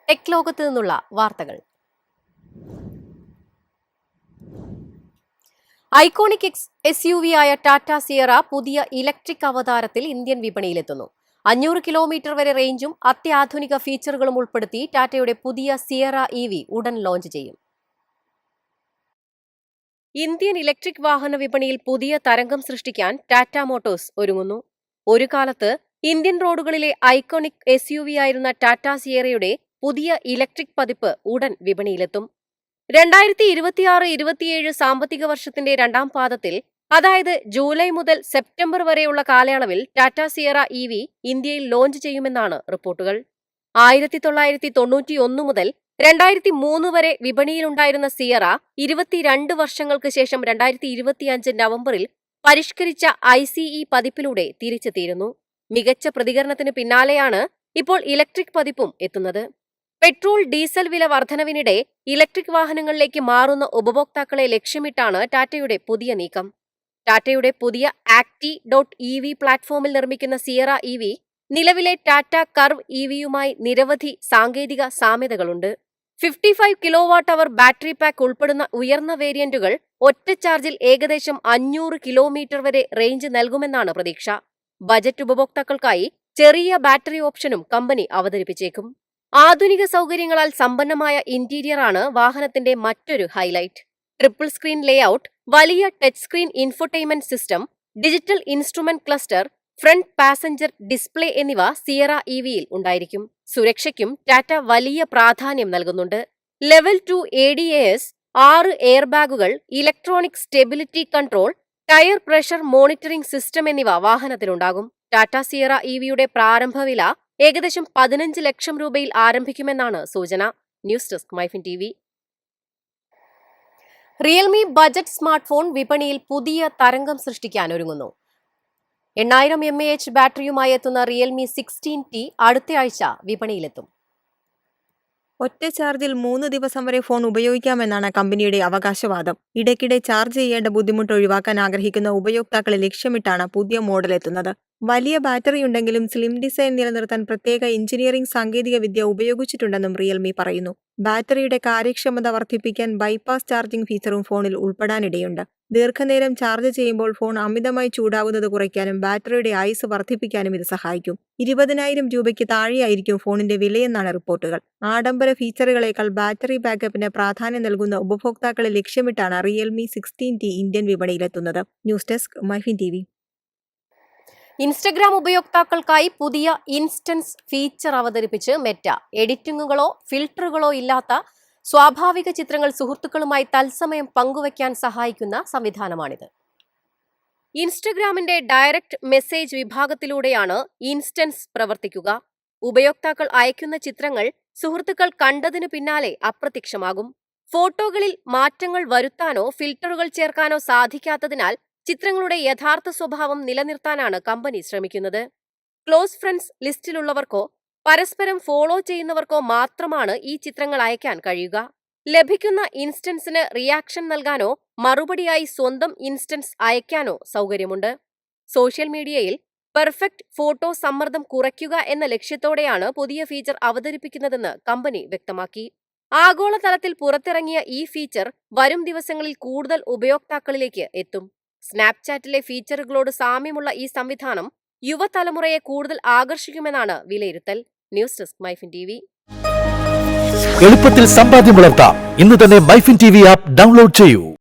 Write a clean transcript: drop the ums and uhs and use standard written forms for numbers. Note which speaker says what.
Speaker 1: Tech ലോകത്ത് നിന്നുള്ള വാർത്തകൾ. ഐക്കോണിക് SUV ആയ ടാറ്റ സിയറ പുതിയ ഇലക്ട്രിക് അവതാരത്തിൽ ഇന്ത്യൻ വിപണിയിലെത്തുന്നു. 500 കിലോമീറ്റർ വരെ റേഞ്ചും അത്യാധുനിക ഫീച്ചറുകളും ഉൾപ്പെടുത്തി ടാറ്റയുടെ പുതിയ സിയറ EV ഉടൻ ലോഞ്ച് ചെയ്യും. ഇന്ത്യൻ ഇലക്ട്രിക് വാഹന വിപണിയിൽ പുതിയ തരംഗം സൃഷ്ടിക്കാൻ ടാറ്റ മോട്ടോഴ്സ് ഒരുങ്ങുന്നു. ഒരു കാലത്ത് ഇന്ത്യൻ റോഡുകളിലെ ഐക്കോണിക് SUV ആയിരുന്ന ടാറ്റ സിയറയുടെ പുതിയ ഇലക്ട്രിക് പതിപ്പ് ഉടൻ വിപണിയിലെത്തും. 2026-27 സാമ്പത്തിക വർഷത്തിന്റെ രണ്ടാം പാദത്തിൽ, അതായത് ജൂലൈ മുതൽ സെപ്റ്റംബർ വരെയുള്ള കാലയളവിൽ ടാറ്റ സിയറ EV ഇന്ത്യയിൽ ലോഞ്ച് ചെയ്യുമെന്നാണ് റിപ്പോർട്ടുകൾ. 1991 മുതൽ 2003 വരെ വിപണിയിലുണ്ടായിരുന്ന സിയറ 22 വർഷങ്ങൾക്ക് ശേഷം 2025 നവംബറിൽ പരിഷ്കരിച്ച ICE പതിപ്പിലൂടെ തിരിച്ചെത്തിയിരുന്നു. മികച്ച പ്രതികരണത്തിന് പിന്നാലെയാണ് ഇപ്പോൾ ഇലക്ട്രിക് പതിപ്പും എത്തുന്നത്. പെട്രോൾ, ഡീസൽ വില വർധനവിനിടെ ഇലക്ട്രിക് വാഹനങ്ങളിലേക്ക് മാറുന്ന ഉപഭോക്താക്കളെ ലക്ഷ്യമിട്ടാണ് ടാറ്റയുടെ പുതിയ നീക്കം. ടാറ്റയുടെ പുതിയ Acti.ev പ്ലാറ്റ്ഫോമിൽ നിർമ്മിക്കുന്ന സിയറ EV നിലവിലെ ടാറ്റ കർവ് EVയുമായി നിരവധി സാങ്കേതിക സാമ്യതകളുണ്ട്. 55 kWh ബാറ്ററി പാക്ക് ഉൾപ്പെടുന്ന ഉയർന്ന വേരിയന്റുകൾ ഒറ്റ ചാർജിൽ ഏകദേശം 500 കിലോമീറ്റർ വരെ റേഞ്ച് നൽകുമെന്നാണ് പ്രതീക്ഷ. ബജറ്റ് ഉപഭോക്താക്കൾക്കായി ചെറിയ ബാറ്ററി ഓപ്ഷനും കമ്പനി അവതരിപ്പിച്ചേക്കും. ആധുനിക സൗകര്യങ്ങളാൽ സമ്പന്നമായ ഇന്റീരിയറാണ് വാഹനത്തിന്റെ മറ്റൊരു ഹൈലൈറ്റ്. ട്രിപ്പിൾ സ്ക്രീൻ ലേഔട്ട്, വലിയ touch screen infotainment system, digital instrument cluster, front passenger display എന്നിവ സിയറ EVയിൽ ഉണ്ടായിരിക്കും. സുരക്ഷയ്ക്കും ടാറ്റ വലിയ പ്രാധാന്യം നൽകുന്നുണ്ട്. ലെവൽ 2 ADAS, 6 എയർ ബാഗുകൾ, electronic stability control, tyre pressure monitoring system എന്നിവ വാഹനത്തിലുണ്ടാകും. ടാറ്റ സിയറ EVയുടെ പ്രാരംഭ വില ഏകദേശം 15 ലക്ഷം രൂപയിൽ ആരംഭിക്കുമെന്നാണ് സൂചന. News desk MyFin TV. Realme budget smart phone വിപണിയിൽ പുതിയ തരംഗം സൃഷ്ടിക്കാൻ ഒരുങ്ങുന്നു. 8000 mAh ബാറ്ററിയുമായി എത്തുന്ന റിയൽമി 16T അടുത്തയാഴ്ച വിപണിയിലെത്തും.
Speaker 2: ഒറ്റ ചാർജിൽ 3 ദിവസം വരെ ഫോൺ ഉപയോഗിക്കാമെന്നാണ് കമ്പനിയുടെ അവകാശവാദം. ഇടയ്ക്കിടെ ചാർജ് ചെയ്യേണ്ട ബുദ്ധിമുട്ട് ഒഴിവാക്കാൻ ആഗ്രഹിക്കുന്ന ഉപയോക്താക്കളെ ലക്ഷ്യമിട്ടാണ് പുതിയ മോഡൽ എത്തുന്നത്. വലിയ ബാറ്ററിയുണ്ടെങ്കിലും സ്ലിം ഡിസൈൻ നിലനിർത്താൻ പ്രത്യേക എഞ്ചിനീയറിംഗ് സാങ്കേതിക വിദ്യ ഉപയോഗിച്ചിട്ടുണ്ടെന്നും റിയൽമി പറയുന്നു. ബാറ്ററിയുടെ കാര്യക്ഷമത വർദ്ധിപ്പിക്കാൻ ബൈപ്പാസ് ചാർജിംഗ് ഫീച്ചറും ഫോണിൽ ഉൾപ്പെടാനിടയുണ്ട്. ദീർഘനേരം ചാർജ് ചെയ്യുമ്പോൾ ഫോൺ അമിതമായി ചൂടാകുന്നത് കുറയ്ക്കാനും ബാറ്ററിയുടെ ആയുസ് വർദ്ധിപ്പിക്കാനും ഇത് സഹായിക്കും. 20,000 രൂപയ്ക്ക് താഴെയായിരിക്കും ഫോണിന്റെ വിലയെന്നാണ് റിപ്പോർട്ടുകൾ. ആഡംബര ഫീച്ചറുകളേക്കാൾ ബാറ്ററി ബാക്കപ്പിന് പ്രാധാന്യം നൽകുന്ന ഉപഭോക്താക്കളെ ലക്ഷ്യമിട്ടാണ് റിയൽമി 16T ഇന്ത്യൻ വിപണിയിലെത്തുന്നത്. News desk MyFin TV.
Speaker 1: Instagram ഉപയോക്താക്കൾക്കായി പുതിയ ഇൻസ്റ്റൻസ് ഫീച്ചർ അവതരിപ്പിച്ച് മെറ്റ. എഡിറ്റിംഗുകളോ ഫിൽട്ടറുകളോ ഇല്ലാത്ത സ്വാഭാവിക ചിത്രങ്ങൾ സുഹൃത്തുക്കളുമായി തത്സമയം പങ്കുവയ്ക്കാൻ സഹായിക്കുന്ന സംവിധാനമാണിത്. ഇൻസ്റ്റഗ്രാമിന്റെ ഡയറക്റ്റ് മെസ്സേജ് വിഭാഗത്തിലൂടെയാണ് ഇൻസ്റ്റൻസ് പ്രവർത്തിക്കുക. ഉപയോക്താക്കൾ അയക്കുന്ന ചിത്രങ്ങൾ സുഹൃത്തുക്കൾ കണ്ടതിനു പിന്നാലെ അപ്രത്യക്ഷമാകും. ഫോട്ടോകളിൽ മാറ്റങ്ങൾ വരുത്താനോ ഫിൽട്ടറുകൾ ചേർക്കാനോ സാധിക്കാത്തതിനാൽ ചിത്രങ്ങളുടെ യഥാർത്ഥ സ്വഭാവം നിലനിർത്താനാണ് കമ്പനി ശ്രമിക്കുന്നത്. ക്ലോസ് ഫ്രണ്ട്സ് ലിസ്റ്റിലുള്ളവർക്കോ പരസ്പരം ഫോളോ ചെയ്യുന്നവർക്കോ മാത്രമാണ് ഈ ചിത്രങ്ങൾ അയക്കാൻ കഴിയുക. ലഭിക്കുന്ന ഇൻസ്റ്റൻസിന് റിയാക്ഷൻ നൽകാനോ മറുപടിയായി സ്വന്തം ഇൻസ്റ്റൻസ് അയക്കാനോ സൗകര്യമുണ്ട്. സോഷ്യൽ മീഡിയയിൽ പെർഫെക്റ്റ് ഫോട്ടോ സമ്മർദ്ദം കുറയ്ക്കുക എന്ന ലക്ഷ്യത്തോടെയാണ് പുതിയ ഫീച്ചർ അവതരിപ്പിക്കുന്നതെന്ന് കമ്പനി വ്യക്തമാക്കി. ആഗോളതലത്തിൽ പുറത്തിറങ്ങിയ ഈ ഫീച്ചർ വരും ദിവസങ്ങളിൽ കൂടുതൽ ഉപയോക്താക്കളിലേക്ക് എത്തും. സ്നാപ്ചാറ്റിലെ ഫീച്ചറുകളോട് സാമ്യമുള്ള ഈ സംവിധാനം യുവതലമുറയെ കൂടുതൽ ആകർഷിക്കുമെന്നാണ് വിലയിരുത്തൽ. News desk MyFin TV.
Speaker 3: എളുപ്പത്തിൽ സമ്പാദ്യം വളർത്താം. ഇന്ന് തന്നെ മൈഫിൻ TV ആപ്പ് ഡൗൺലോഡ് ചെയ്യൂ.